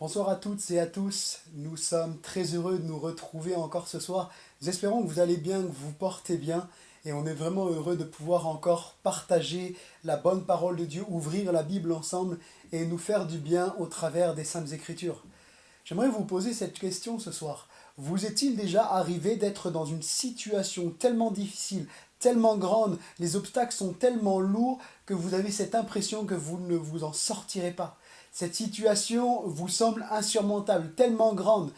Bonsoir à toutes et à tous, nous sommes très heureux de nous retrouver encore ce soir. Nous espérons que vous allez bien, que vous portez bien et on est vraiment heureux de pouvoir encore partager la bonne parole de Dieu, ouvrir la Bible ensemble et nous faire du bien au travers des Saintes Écritures. J'aimerais vous poser cette question ce soir. Vous est-il déjà arrivé d'être dans une situation tellement difficile, tellement grande, les obstacles sont tellement lourds que vous avez cette impression que vous ne vous en sortirez pas? Cette situation vous semble insurmontable, tellement grande,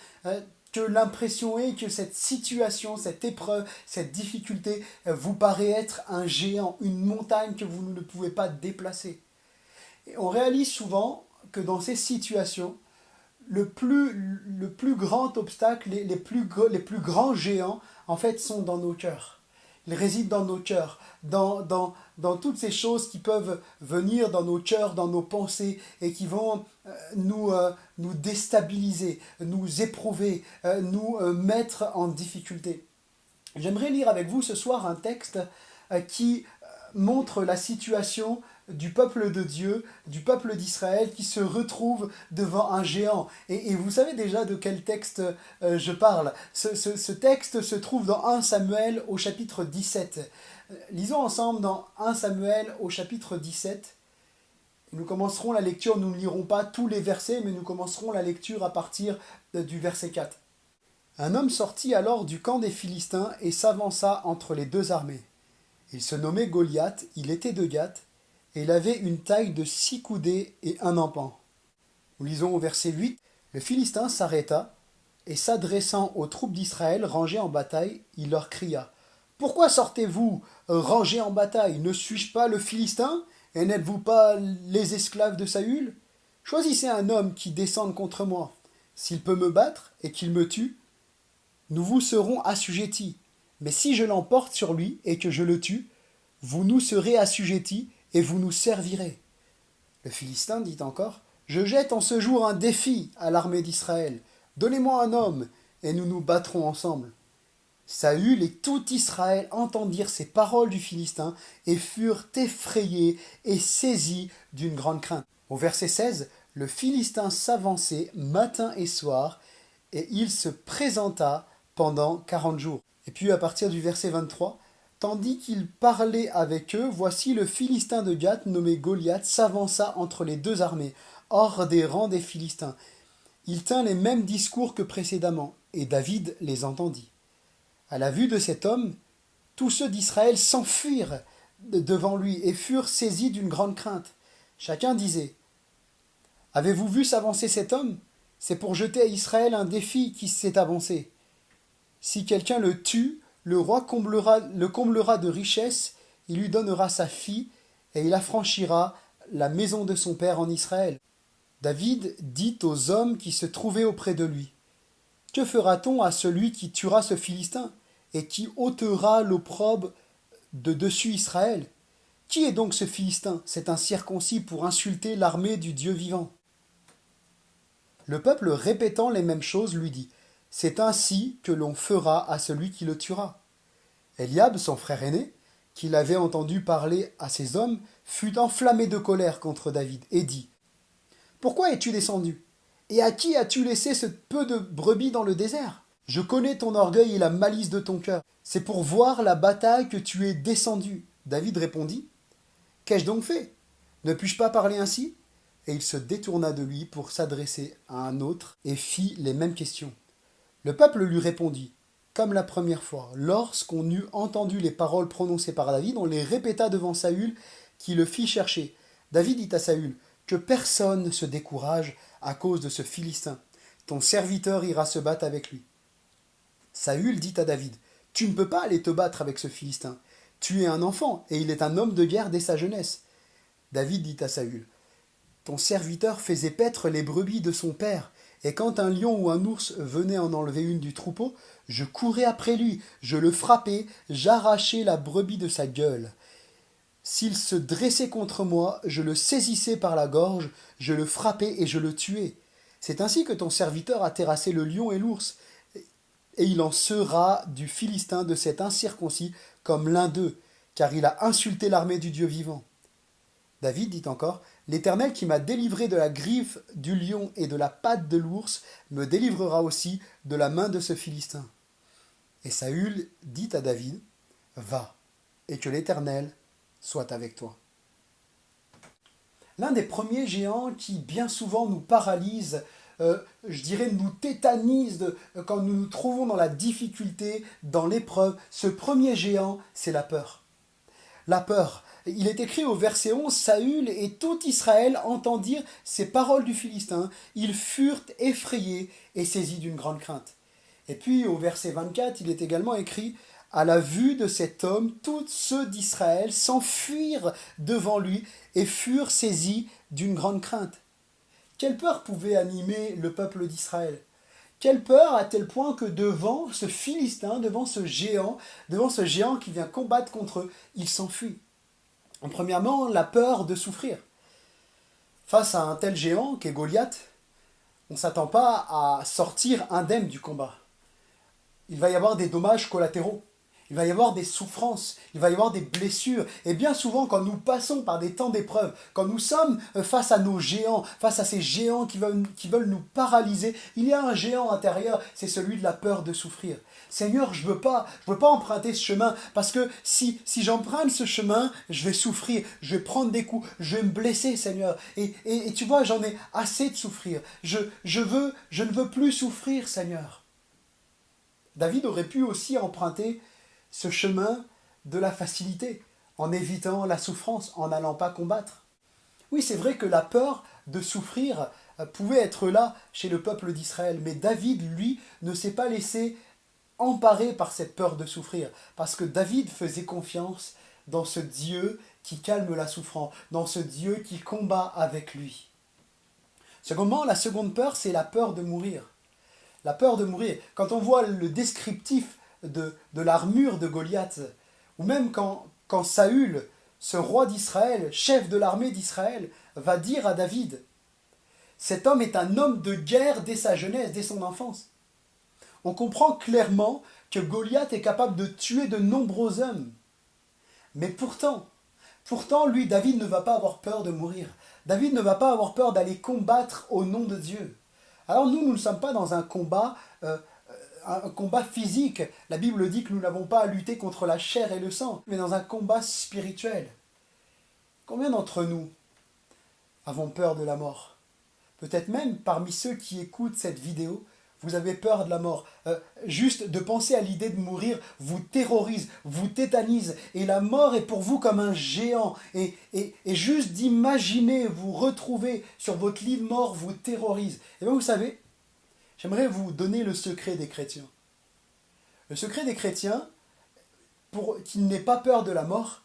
que l'impression est que cette situation, cette épreuve, cette difficulté vous paraît être un géant, une montagne que vous ne pouvez pas déplacer. Et on réalise souvent que dans ces situations, le plus grand obstacle, les plus grands géants, en fait, sont dans nos cœurs. Ils résident dans nos cœurs, dans toutes ces choses qui peuvent venir dans nos cœurs, dans nos pensées, et qui vont nous déstabiliser, nous éprouver, nous mettre en difficulté. J'aimerais lire avec vous ce soir un texte qui montre la situation du peuple de Dieu, du peuple d'Israël qui se retrouve devant un géant. Et vous savez déjà de quel texte je parle. Ce texte se trouve dans 1 Samuel au chapitre 17. Lisons ensemble dans 1 Samuel au chapitre 17. Nous commencerons la lecture, nous ne lirons pas tous les versets, mais nous commencerons la lecture à partir du verset 4. Un homme sortit alors du camp des Philistins et s'avança entre les deux armées. Il se nommait Goliath, il était de Gath, et il avait une taille de 6 coudées et un empan. Nous lisons au verset 8. Le Philistin s'arrêta, et s'adressant aux troupes d'Israël rangées en bataille, il leur cria. Pourquoi sortez-vous rangés en bataille? Ne suis-je pas le Philistin? Et n'êtes-vous pas les esclaves de Saül? Choisissez un homme qui descende contre moi. S'il peut me battre et qu'il me tue, nous vous serons assujettis. Mais si je l'emporte sur lui et que je le tue, vous nous serez assujettis et vous nous servirez. Le Philistin dit encore, je jette en ce jour un défi à l'armée d'Israël. Donnez-moi un homme et nous nous battrons ensemble. Saül et tout Israël entendirent ces paroles du Philistin et furent effrayés et saisis d'une grande crainte. Au verset 16, le Philistin s'avançait matin et soir et il se présenta pendant 40 jours. Et puis à partir du verset 23, tandis qu'il parlait avec eux, voici le Philistin de Gath nommé Goliath s'avança entre les deux armées, hors des rangs des Philistins. Il tint les mêmes discours que précédemment, et David les entendit. À la vue de cet homme, tous ceux d'Israël s'enfuirent devant lui et furent saisis d'une grande crainte. Chacun disait, avez-vous vu s'avancer cet homme? C'est pour jeter à Israël un défi qui s'est avancé. Si quelqu'un le tue, le roi le comblera de richesses, il lui donnera sa fille, et il affranchira la maison de son père en Israël. David dit aux hommes qui se trouvaient auprès de lui, que fera-t-on à celui qui tuera ce Philistin, et qui ôtera l'opprobre de dessus Israël? Qui est donc ce Philistin, cet incirconcis, pour insulter l'armée du Dieu vivant? Le peuple, répétant les mêmes choses, lui dit, c'est ainsi que l'on fera à celui qui le tuera. Eliab, son frère aîné, qui l'avait entendu parler à ces hommes, fut enflammé de colère contre David et dit, pourquoi es-tu descendu? Et à qui as-tu laissé ce peu de brebis dans le désert? Je connais ton orgueil et la malice de ton cœur. C'est pour voir la bataille que tu es descendu. David répondit, qu'ai-je donc fait? Ne puis-je pas parler ainsi? Et il se détourna de lui pour s'adresser à un autre et fit les mêmes questions. Le peuple lui répondit, comme la première fois. Lorsqu'on eut entendu les paroles prononcées par David, on les répéta devant Saül, qui le fit chercher. David dit à Saül, que personne ne se décourage à cause de ce Philistin. Ton serviteur ira se battre avec lui. Saül dit à David, tu ne peux pas aller te battre avec ce Philistin. Tu es un enfant, et il est un homme de guerre dès sa jeunesse. David dit à Saül, ton serviteur faisait paître les brebis de son père, et quand un lion ou un ours venait en enlever une du troupeau, je courais après lui, je le frappais, j'arrachais la brebis de sa gueule. S'il se dressait contre moi, je le saisissais par la gorge, je le frappais et je le tuais. C'est ainsi que ton serviteur a terrassé le lion et l'ours, et il en sera du Philistin de cet incirconcis comme l'un d'eux, car il a insulté l'armée du Dieu vivant. David dit encore, l'Éternel qui m'a délivré de la griffe du lion et de la patte de l'ours me délivrera aussi de la main de ce Philistin. Et Saül dit à David, va, et que l'Éternel soit avec toi. L'un des premiers géants qui bien souvent nous paralyse, je dirais nous tétanise quand nous nous trouvons dans la difficulté, dans l'épreuve, ce premier géant, c'est la peur. La peur. Il est écrit au verset 11, Saül et tout Israël entendirent ces paroles du Philistin. Ils furent effrayés et saisis d'une grande crainte. Et puis au verset 24, il est également écrit, à la vue de cet homme, tous ceux d'Israël s'enfuirent devant lui et furent saisis d'une grande crainte. Quelle peur pouvait animer le peuple d'Israël? Quelle peur à tel point que devant ce Philistin, devant ce géant qui vient combattre contre eux, ils s'enfuient. Premièrement, la peur de souffrir. Face à un tel géant qu'est Goliath, on ne s'attend pas à sortir indemne du combat. Il va y avoir des dommages collatéraux. Il va y avoir des souffrances, il va y avoir des blessures. Et bien souvent, quand nous passons par des temps d'épreuve, quand nous sommes face à nos géants, face à ces géants qui veulent nous paralyser, il y a un géant intérieur, c'est celui de la peur de souffrir. Seigneur, je veux pas emprunter ce chemin, parce que si j'emprunte ce chemin, je vais souffrir, je vais prendre des coups, je vais me blesser, Seigneur. Et tu vois, j'en ai assez de souffrir. Je ne veux plus souffrir, Seigneur. David aurait pu aussi emprunter ce chemin de la facilité, en évitant la souffrance, en n'allant pas combattre. Oui, c'est vrai que la peur de souffrir pouvait être là chez le peuple d'Israël, mais David, lui, ne s'est pas laissé emparer par cette peur de souffrir, parce que David faisait confiance dans ce Dieu qui calme la souffrance, dans ce Dieu qui combat avec lui. Secondement, la seconde peur, c'est la peur de mourir. La peur de mourir. Quand on voit le descriptif de l'armure de Goliath, ou même quand Saül, ce roi d'Israël, chef de l'armée d'Israël, va dire à David, cet homme est un homme de guerre dès sa jeunesse, dès son enfance. On comprend clairement que Goliath est capable de tuer de nombreux hommes. Mais pourtant, lui, David ne va pas avoir peur de mourir. David ne va pas avoir peur d'aller combattre au nom de Dieu. Alors nous ne sommes pas dans un combat physique. La Bible dit que nous n'avons pas à lutter contre la chair et le sang, mais dans un combat spirituel. Combien d'entre nous avons peur de la mort? Peut-être même parmi ceux qui écoutent cette vidéo, vous avez peur de la mort. Juste de penser à l'idée de mourir vous terrorise, vous tétanise. Et la mort est pour vous comme un géant. Et juste d'imaginer vous retrouver sur votre lit de mort vous terrorise. Et bien vous savez, j'aimerais vous donner le secret des chrétiens. Le secret des chrétiens, pour qu'ils n'aient pas peur de la mort,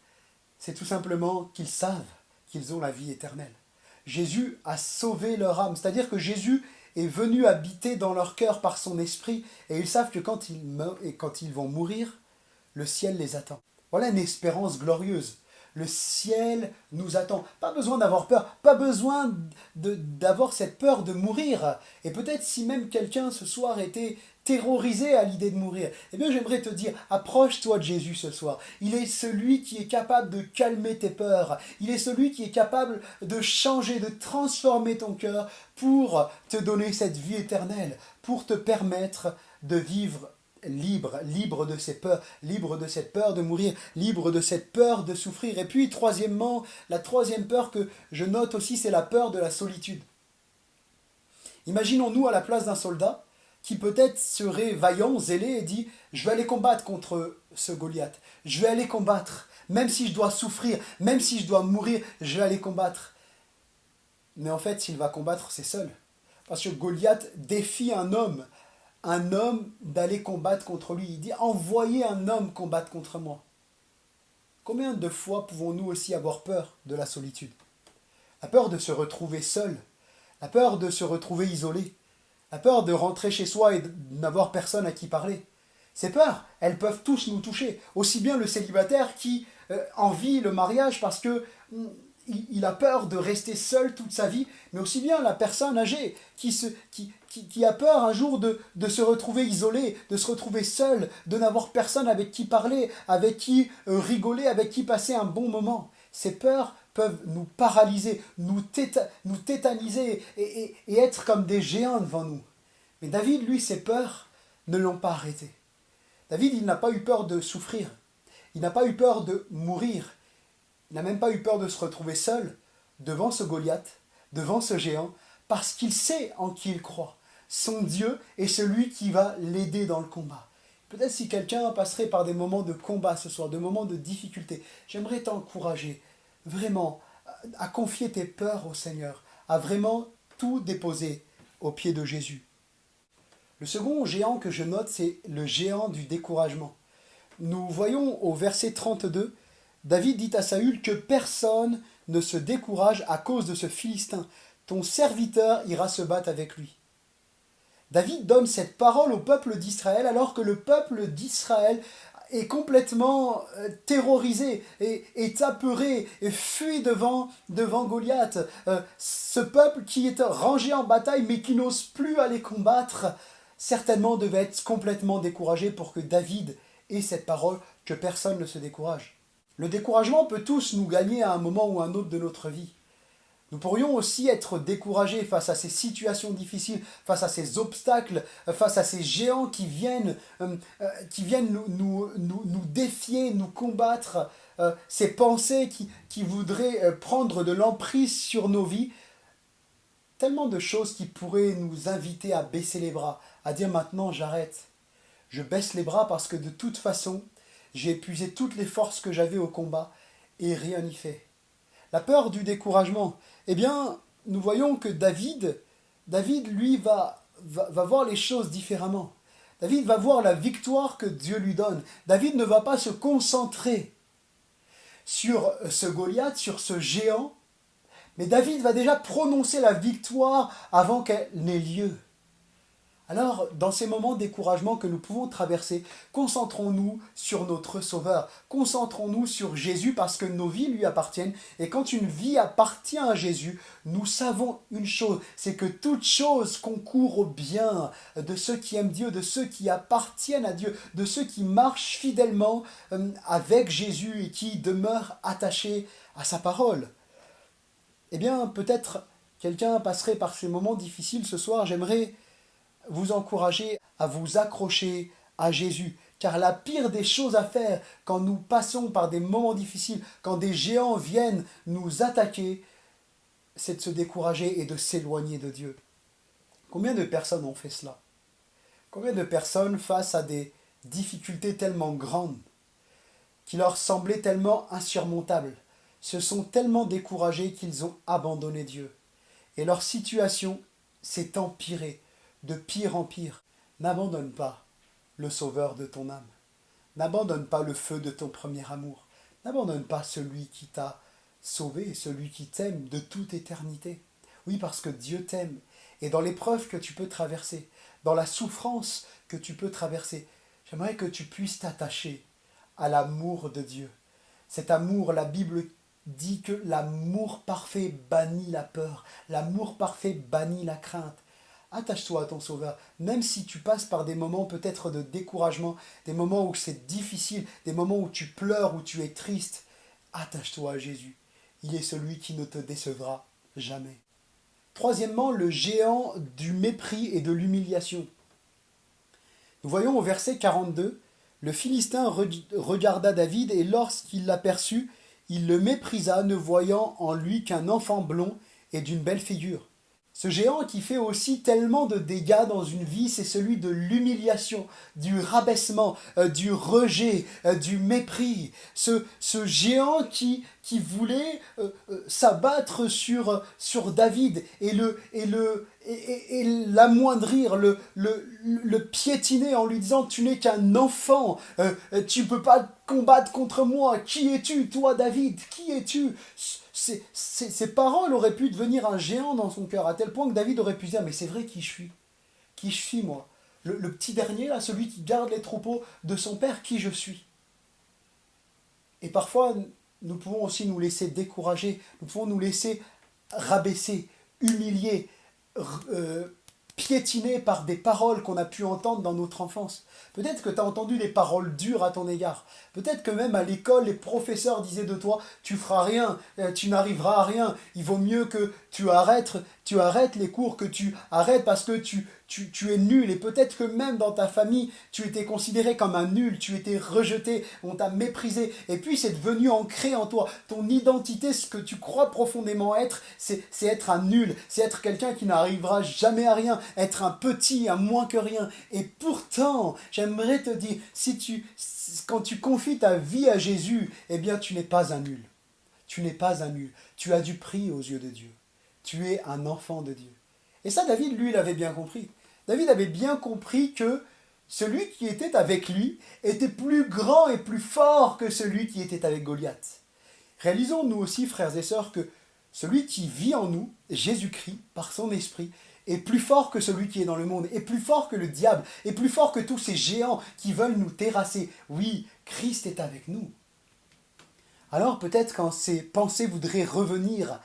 c'est tout simplement qu'ils savent qu'ils ont la vie éternelle. Jésus a sauvé leur âme, c'est-à-dire que Jésus est venu habiter dans leur cœur par son esprit, et ils savent que quand ils meurent et quand ils vont mourir, le ciel les attend. Voilà une espérance glorieuse. Le ciel nous attend. Pas besoin d'avoir peur, pas besoin d'avoir cette peur de mourir. Et peut-être si même quelqu'un ce soir était terrorisé à l'idée de mourir, eh bien j'aimerais te dire, approche-toi de Jésus ce soir. Il est celui qui est capable de calmer tes peurs. Il est celui qui est capable de changer, de transformer ton cœur pour te donner cette vie éternelle, pour te permettre de vivre libre de ses peurs, libre de cette peur de mourir, libre de cette peur de souffrir. Et puis, troisièmement, la troisième peur que je note aussi, c'est la peur de la solitude. Imaginons-nous à la place d'un soldat qui peut-être serait vaillant, zélé et dit « Je vais aller combattre contre ce Goliath, je vais aller combattre, même si je dois souffrir, même si je dois mourir, je vais aller combattre. » Mais en fait, s'il va combattre, c'est seul. Parce que Goliath défie un homme d'aller combattre contre lui. Il dit, envoyez un homme combattre contre moi. Combien de fois pouvons-nous aussi avoir peur de la solitude? La peur de se retrouver seul, la peur de se retrouver isolé, la peur de rentrer chez soi et de n'avoir personne à qui parler. Ces peurs, elles peuvent tous nous toucher. Aussi bien le célibataire qui envie le mariage parce que il a peur de rester seul toute sa vie, mais aussi bien la personne âgée qui a peur un jour de se retrouver isolé, de se retrouver seul, de n'avoir personne avec qui parler, avec qui rigoler, avec qui passer un bon moment. Ces peurs peuvent nous paralyser, nous tétaniser et être comme des géants devant nous. Mais David, lui, ses peurs ne l'ont pas arrêté. David, il n'a pas eu peur de souffrir. Il n'a pas eu peur de mourir. Il n'a même pas eu peur de se retrouver seul devant ce Goliath, devant ce géant, parce qu'il sait en qui il croit. Son Dieu est celui qui va l'aider dans le combat. Peut-être si quelqu'un passerait par des moments de combat ce soir, des moments de difficulté, j'aimerais t'encourager vraiment à confier tes peurs au Seigneur, à vraiment tout déposer aux pieds de Jésus. Le second géant que je note, c'est le géant du découragement. Nous voyons au verset 32, David dit à Saül que personne ne se décourage à cause de ce Philistin. Ton serviteur ira se battre avec lui. David donne cette parole au peuple d'Israël alors que le peuple d'Israël est complètement terrorisé, est apeuré, et fuit devant Goliath. Ce peuple qui est rangé en bataille mais qui n'ose plus aller combattre, certainement devait être complètement découragé pour que David ait cette parole, que personne ne se décourage. Le découragement peut tous nous gagner à un moment ou à un autre de notre vie. Nous pourrions aussi être découragés face à ces situations difficiles, face à ces obstacles, face à ces géants qui viennent nous défier, nous combattre, ces pensées qui voudraient prendre de l'emprise sur nos vies. Tellement de choses qui pourraient nous inviter à baisser les bras, à dire maintenant j'arrête. Je baisse les bras parce que de toute façon, j'ai épuisé toutes les forces que j'avais au combat et rien n'y fait. La peur du découragement. Eh bien, nous voyons que David lui, va voir les choses différemment. David va voir la victoire que Dieu lui donne. David ne va pas se concentrer sur ce Goliath, sur ce géant, mais David va déjà prononcer la victoire avant qu'elle n'ait lieu. Alors, dans ces moments de découragement que nous pouvons traverser, concentrons-nous sur notre Sauveur, concentrons-nous sur Jésus parce que nos vies lui appartiennent. Et quand une vie appartient à Jésus, nous savons une chose, c'est que toute chose concourt au bien de ceux qui aiment Dieu, de ceux qui appartiennent à Dieu, de ceux qui marchent fidèlement avec Jésus et qui demeurent attachés à sa parole. Eh bien, peut-être quelqu'un passerait par ces moments difficiles ce soir. J'aimerais vous encourager à vous accrocher à Jésus. Car la pire des choses à faire quand nous passons par des moments difficiles, quand des géants viennent nous attaquer, c'est de se décourager et de s'éloigner de Dieu. Combien de personnes ont fait cela? Combien de personnes face à des difficultés tellement grandes, qui leur semblaient tellement insurmontables, se sont tellement découragés qu'ils ont abandonné Dieu. Et leur situation s'est empirée, de pire en pire. N'abandonne pas le Sauveur de ton âme. N'abandonne pas le feu de ton premier amour. N'abandonne pas celui qui t'a sauvé, celui qui t'aime de toute éternité. Oui, parce que Dieu t'aime. Et dans l'épreuve que tu peux traverser, dans la souffrance que tu peux traverser, j'aimerais que tu puisses t'attacher à l'amour de Dieu. Cet amour, la Bible dit que l'amour parfait bannit la peur, l'amour parfait bannit la crainte. Attache-toi à ton Sauveur, même si tu passes par des moments peut-être de découragement, des moments où c'est difficile, des moments où tu pleures, où tu es triste. Attache-toi à Jésus. Il est celui qui ne te décevra jamais. Troisièmement, le géant du mépris et de l'humiliation. Nous voyons au verset 42, le Philistin regarda David et lorsqu'il l'aperçut, il le méprisa, ne voyant en lui qu'un enfant blond et d'une belle figure. Ce géant qui fait aussi tellement de dégâts dans une vie, c'est celui de l'humiliation, du rabaissement, du rejet, du mépris. Ce géant qui voulait s'abattre sur David et l'amoindrir, le piétiner en lui disant « Tu n'es qu'un enfant, tu ne peux pas combattre contre moi, qui es-tu, toi David, qui es-tu » Ces paroles auraient pu devenir un géant dans son cœur, à tel point que David aurait pu dire, mais c'est vrai qui je suis. Qui je suis, moi. Le petit dernier, là, celui qui garde les troupeaux de son père, qui je suis. Et parfois, nous pouvons aussi nous laisser décourager, nous pouvons nous laisser rabaisser, humilier, piétinés par des paroles qu'on a pu entendre dans notre enfance. Peut-être que tu as entendu des paroles dures à ton égard. Peut-être que même à l'école, les professeurs disaient de toi, tu feras rien, tu n'arriveras à rien. Il vaut mieux que tu arrêtes les cours, que tu arrêtes parce que tu es nul. Et peut-être que même dans ta famille, tu étais considéré comme un nul, tu étais rejeté, on t'a méprisé. Et puis c'est devenu ancré en toi. Ton identité, ce que tu crois profondément être, c'est être un nul, c'est être quelqu'un qui n'arrivera jamais à rien, être un petit, un moins que rien. Et pourtant, j'aimerais te dire, quand tu confies ta vie à Jésus, eh bien tu n'es pas un nul. Tu n'es pas un nul. Tu as du prix aux yeux de Dieu. Tu es un enfant de Dieu. Et ça, David, lui, l'avait bien compris. David avait bien compris que celui qui était avec lui était plus grand et plus fort que celui qui était avec Goliath. Réalisons nous aussi, frères et sœurs, que celui qui vit en nous, Jésus-Christ, par son esprit, est plus fort que celui qui est dans le monde, est plus fort que le diable, est plus fort que tous ces géants qui veulent nous terrasser. Oui, Christ est avec nous. Alors peut-être quand ces pensées voudraient revenir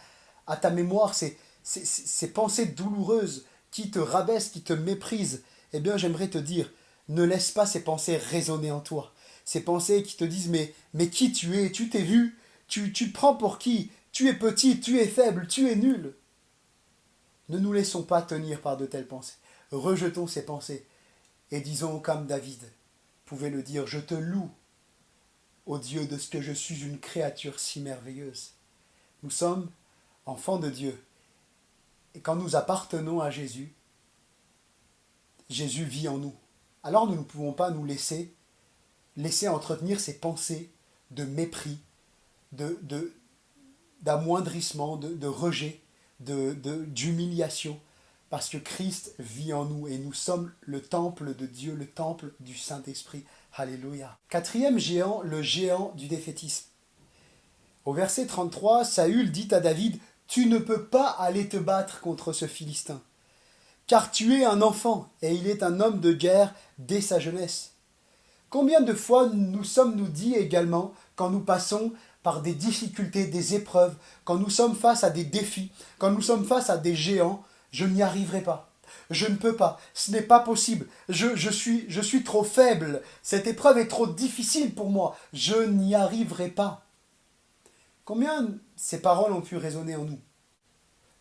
à ta mémoire, ces pensées douloureuses qui te rabaissent, qui te méprisent, eh bien j'aimerais te dire, ne laisse pas ces pensées résonner en toi. Ces pensées qui te disent, mais qui tu es? Tu t'es vu? Tu te prends pour qui? Tu es petit, tu es faible, tu es nul. Ne nous laissons pas tenir par de telles pensées. Rejetons ces pensées et disons comme David pouvait le dire, je te loue, ô Dieu, de ce que je suis une créature si merveilleuse. Nous sommes enfants de Dieu. Et quand nous appartenons à Jésus, Jésus vit en nous. Alors nous ne pouvons pas nous laisser entretenir ces pensées de mépris, d'amoindrissement, de rejet, d'humiliation, parce que Christ vit en nous et nous sommes le temple de Dieu, le temple du Saint-Esprit. Alléluia. Quatrième géant, le géant du défaitisme. Au verset 33, Saül dit à David, « Tu ne peux pas aller te battre contre ce Philistin, car tu es un enfant, et il est un homme de guerre dès sa jeunesse. » Combien de fois nous sommes-nous dit également, quand nous passons par des difficultés, des épreuves, quand nous sommes face à des défis, quand nous sommes face à des géants, je n'y arriverai pas. Je ne peux pas, ce n'est pas possible, je suis trop faible, cette épreuve est trop difficile pour moi, je n'y arriverai pas. Combien ces paroles ont pu résonner en nous?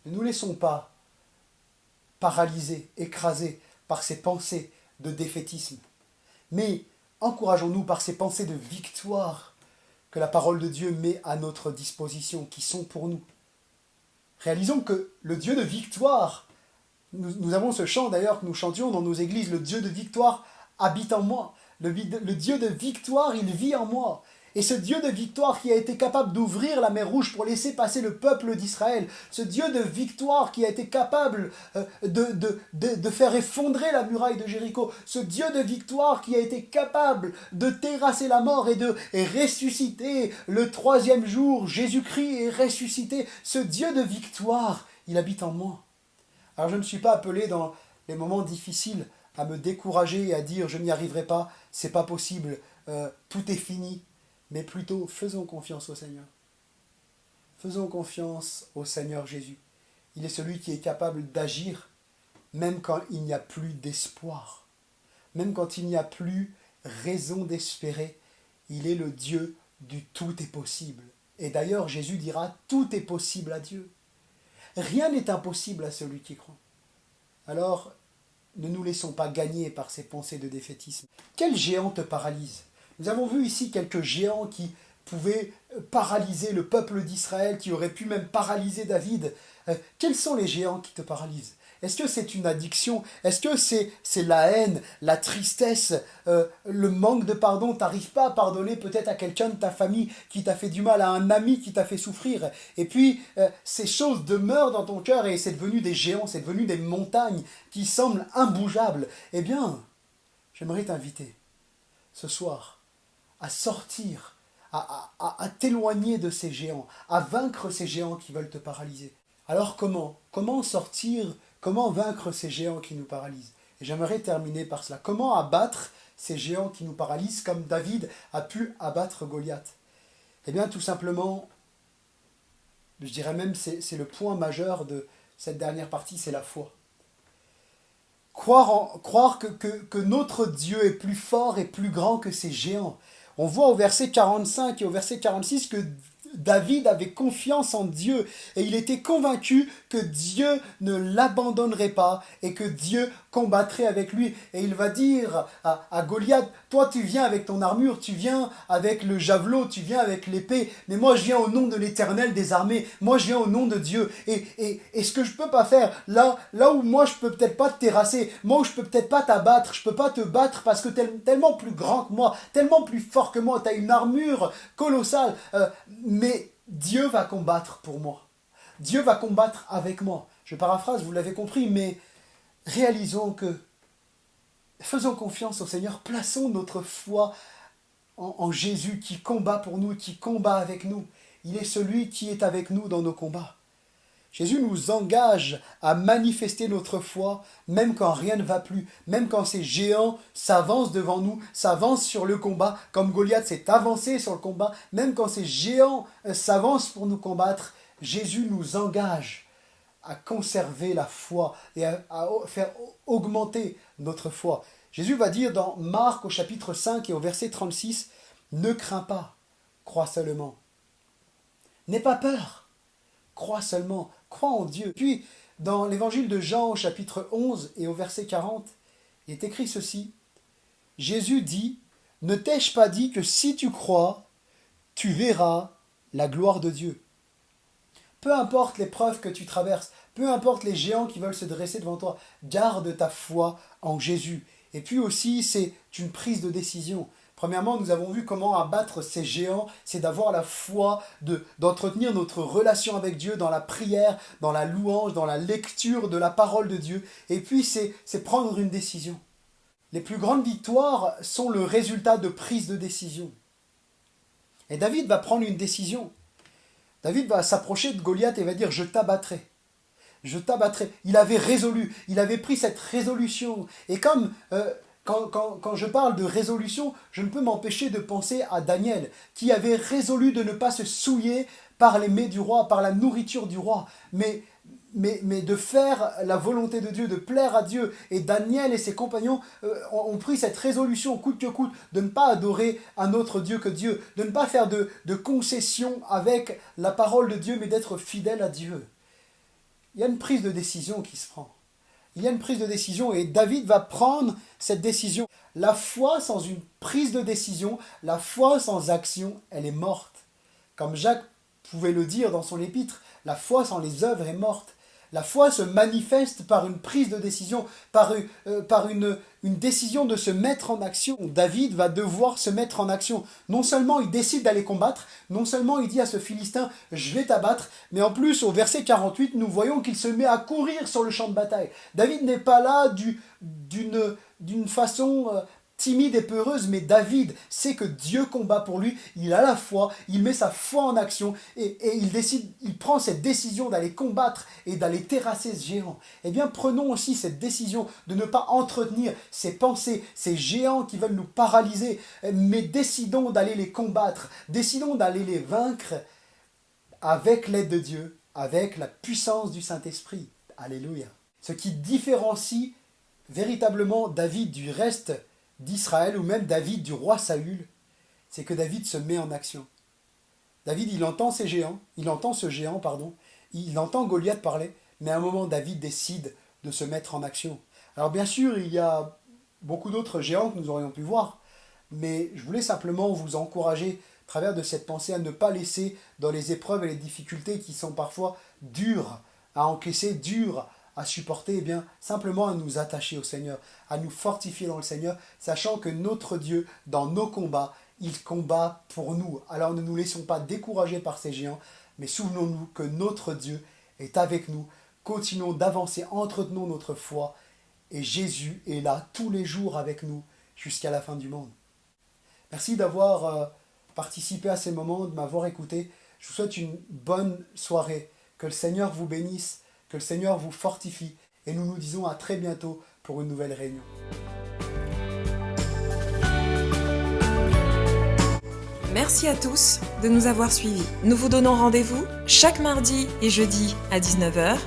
Ne nous laissons pas paralysés, écrasés par ces pensées de défaitisme, mais encourageons-nous par ces pensées de victoire que la parole de Dieu met à notre disposition, qui sont pour nous. Réalisons que le Dieu de victoire, nous avons ce chant d'ailleurs que nous chantions dans nos églises, le Dieu de victoire habite en moi. Le Dieu de victoire, il vit en moi. Et ce Dieu de victoire qui a été capable d'ouvrir la mer Rouge pour laisser passer le peuple d'Israël, ce Dieu de victoire qui a été capable de faire effondrer la muraille de Jéricho, ce Dieu de victoire qui a été capable de terrasser la mort et ressusciter le troisième jour, Jésus-Christ est ressuscité, ce Dieu de victoire, il habite en moi. Alors je ne suis pas appelé dans les moments difficiles à me décourager et à dire je n'y arriverai pas, c'est pas possible, tout est fini. Mais plutôt, faisons confiance au Seigneur. Faisons confiance au Seigneur Jésus. Il est celui qui est capable d'agir, même quand il n'y a plus d'espoir. Même quand il n'y a plus raison d'espérer. Il est le Dieu du tout est possible. Et d'ailleurs, Jésus dira, tout est possible à Dieu. Rien n'est impossible à celui qui croit. Alors, ne nous laissons pas gagner par ces pensées de défaitisme. Quel géant te paralyse ? Nous avons vu ici quelques géants qui pouvaient paralyser le peuple d'Israël, qui auraient pu même paralyser David. Quels sont les géants qui te paralysent? Est-ce que c'est une addiction? Est-ce que c'est la haine, la tristesse, le manque de pardon? Tu n'arrives pas à pardonner peut-être à quelqu'un de ta famille qui t'a fait du mal, à un ami qui t'a fait souffrir. Et puis, ces choses demeurent dans ton cœur et c'est devenu des géants, c'est devenu des montagnes qui semblent imbougeables. Eh bien, j'aimerais t'inviter ce soir à sortir, à t'éloigner de ces géants, à vaincre ces géants qui veulent te paralyser. Alors comment sortir, comment vaincre ces géants qui nous paralysent? Et j'aimerais terminer par cela. Comment abattre ces géants qui nous paralysent comme David a pu abattre Goliath? Eh bien tout simplement, je dirais même c'est le point majeur de cette dernière partie, c'est la foi. croire que notre Dieu est plus fort et plus grand que ces géants. On voit au verset 45 et au verset 46 que David avait confiance en Dieu et il était convaincu que Dieu ne l'abandonnerait pas et que Dieu combattrait avec lui. Et il va dire à Goliath, toi tu viens avec ton armure, tu viens avec le javelot, tu viens avec l'épée, mais moi je viens au nom de l'Éternel des armées, moi je viens au nom de Dieu. Et ce que je peux pas faire, là où moi je peux peut-être pas te terrasser, moi où je peux peut-être pas t'abattre, je peux pas te battre parce que t'es tellement plus grand que moi, tellement plus fort que moi, tu as une armure colossale, mais Dieu va combattre pour moi. Dieu va combattre avec moi. Je paraphrase, vous l'avez compris, mais réalisons que, faisons confiance au Seigneur, plaçons notre foi en Jésus qui combat pour nous, qui combat avec nous. Il est celui qui est avec nous dans nos combats. Jésus nous engage à manifester notre foi, même quand rien ne va plus, même quand ces géants s'avancent devant nous, s'avancent sur le combat, comme Goliath s'est avancé sur le combat, même quand ces géants s'avancent pour nous combattre, Jésus nous engage à conserver la foi et à faire augmenter notre foi. Jésus va dire dans Marc au chapitre 5 et au verset 36, « Ne crains pas, crois seulement. N'aie pas peur, crois seulement. » Crois en Dieu. Puis, dans l'évangile de Jean au chapitre 11 et au verset 40, il est écrit ceci. Jésus dit, « Ne t'ai-je pas dit que si tu crois, tu verras la gloire de Dieu ?» Peu importe l'épreuve que tu traverses, peu importe les géants qui veulent se dresser devant toi, garde ta foi en Jésus. Et puis aussi, c'est une prise de décision. Premièrement, nous avons vu comment abattre ces géants, c'est d'avoir la foi, d'entretenir notre relation avec Dieu dans la prière, dans la louange, dans la lecture de la parole de Dieu. Et puis, c'est prendre une décision. Les plus grandes victoires sont le résultat de prise de décision. Et David va prendre une décision. David va s'approcher de Goliath et va dire « Je t'abattrai ». Je t'abattrai. Il avait résolu, il avait pris cette résolution. Et comme... Quand je parle de résolution, je ne peux m'empêcher de penser à Daniel, qui avait résolu de ne pas se souiller par les mets du roi, par la nourriture du roi, mais de faire la volonté de Dieu, de plaire à Dieu. Et Daniel et ses compagnons ont pris cette résolution, coûte que coûte, de ne pas adorer un autre Dieu que Dieu, de ne pas faire de concessions avec la parole de Dieu, mais d'être fidèle à Dieu. Il y a une prise de décision qui se prend. Il y a une prise de décision et David va prendre cette décision. La foi sans une prise de décision, la foi sans action, elle est morte. Comme Jacques pouvait le dire dans son épître, la foi sans les œuvres est morte. La foi se manifeste par une prise de décision, par une décision de se mettre en action. David va devoir se mettre en action. Non seulement il décide d'aller combattre, non seulement il dit à ce Philistin « je vais t'abattre », mais en plus au verset 48, nous voyons qu'il se met à courir sur le champ de bataille. David n'est pas là d'une façon timide et peureuse, mais David sait que Dieu combat pour lui, il a la foi, il met sa foi en action et il prend cette décision d'aller combattre et d'aller terrasser ce géant. Eh bien, prenons aussi cette décision de ne pas entretenir ces pensées, ces géants qui veulent nous paralyser, mais décidons d'aller les combattre, décidons d'aller les vaincre avec l'aide de Dieu, avec la puissance du Saint-Esprit. Alléluia. Ce qui différencie véritablement David du reste d'Israël ou même David du roi Saül, c'est que David se met en action. David, il entend ce géant, il entend Goliath parler, mais à un moment, David décide de se mettre en action. Alors bien sûr, il y a beaucoup d'autres géants que nous aurions pu voir, mais je voulais simplement vous encourager, à travers de cette pensée, à ne pas laisser dans les épreuves et les difficultés qui sont parfois dures à encaisser, dures à supporter, eh bien, simplement à nous attacher au Seigneur, à nous fortifier dans le Seigneur, sachant que notre Dieu, dans nos combats, il combat pour nous. Alors ne nous laissons pas décourager par ces géants, mais souvenons-nous que notre Dieu est avec nous. Continuons d'avancer, entretenons notre foi, et Jésus est là tous les jours avec nous jusqu'à la fin du monde. Merci d'avoir participé à ces moments, de m'avoir écouté. Je vous souhaite une bonne soirée. Que le Seigneur vous bénisse, que le Seigneur vous fortifie. Et nous nous disons à très bientôt pour une nouvelle réunion. Merci à tous de nous avoir suivis. Nous vous donnons rendez-vous chaque mardi et jeudi à 19 h,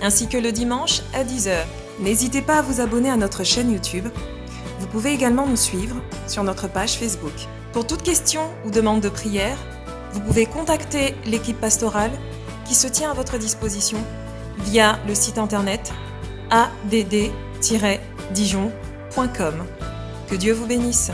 ainsi que le dimanche à 10 h. N'hésitez pas à vous abonner à notre chaîne YouTube. Vous pouvez également nous suivre sur notre page Facebook. Pour toute question ou demande de prière, vous pouvez contacter l'équipe pastorale qui se tient à votre disposition via le site internet add-dijon.com. Que Dieu vous bénisse.